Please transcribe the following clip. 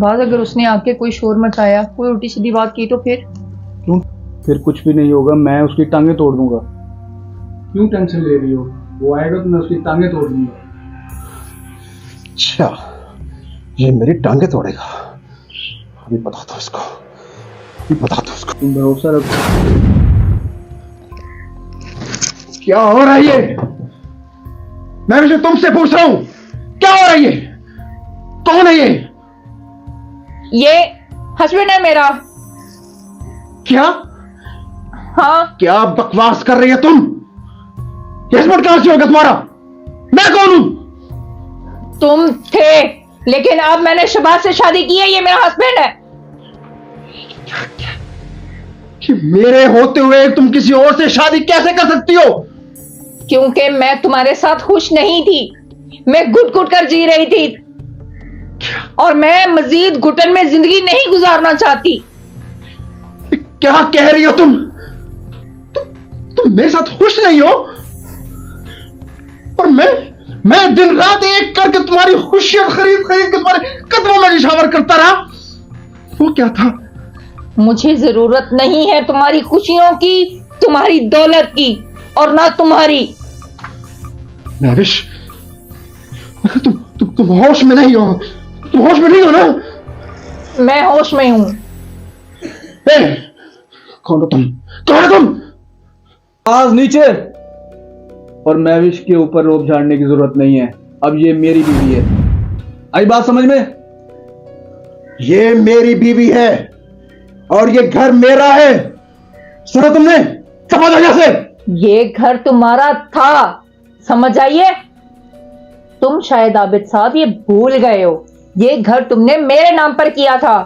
बाद अगर उसने आके कोई शोर मचाया, कोई उल्टी सीधी बात की तो फिर? क्यों? फिर कुछ भी नहीं होगा, मैं उसकी टांगे तोड़ दूंगा। क्यों टेंशन ले रही हो? वो आएगा तो मैं उसकी टांगे तोड़ दूंगा। अच्छा, ये मेरी टांगे तोड़ेगा। अभी बताता हूँ इसको, अभी बताता हूँ इसको। तुम भरोसा रखो। क्या हो रहा है ये? मैं मुझे तुमसे पूछ रहा हूं, क्या हो रहा है ये? कौन है ये हस्बैंड है मेरा। क्या? हाँ, क्या बकवास कर रही है तुम? ये हस्बैंड कहां से होगा तुम्हारा? मैं कौन हूं? तुम थे, लेकिन अब मैंने शबाज से शादी की है, ये मेरा हस्बैंड है। कि मेरे होते हुए तुम किसी और से शादी कैसे कर सकती हो? क्योंकि मैं तुम्हारे साथ खुश नहीं थी, मैं घुट घुट कर जी रही थी और मैं मजीद घुटन में जिंदगी नहीं गुजारना चाहती। क्या कह रही हो तुम? तुम मेरे साथ खुश नहीं हो? और मैं दिन रात एक करके तुम्हारी खुशियां खरीद खरीद के तुम्हारे कदमों में निछावर करता रहा। वो क्या था? मुझे जरूरत नहीं है तुम्हारी खुशियों की, तुम्हारी दौलत की, और ना तुम्हारी। नाविश, तुम होश में नहीं हो। तुम होश में नहीं हो ना? मैं होश में हूं। कौन हो तुम? कौन हो तुम? आज नीचे। और महविश के ऊपर रोब झाड़ने की जरूरत नहीं है, अब ये मेरी बीवी है। आई बात समझ में? ये मेरी बीवी है और ये घर मेरा है। सुना तुमने? समझ आ से? ये घर तुम्हारा था, समझ आइए? तुम शायद आबिद साहब ये भूल गए हो, ये घर तुमने मेरे नाम पर किया था।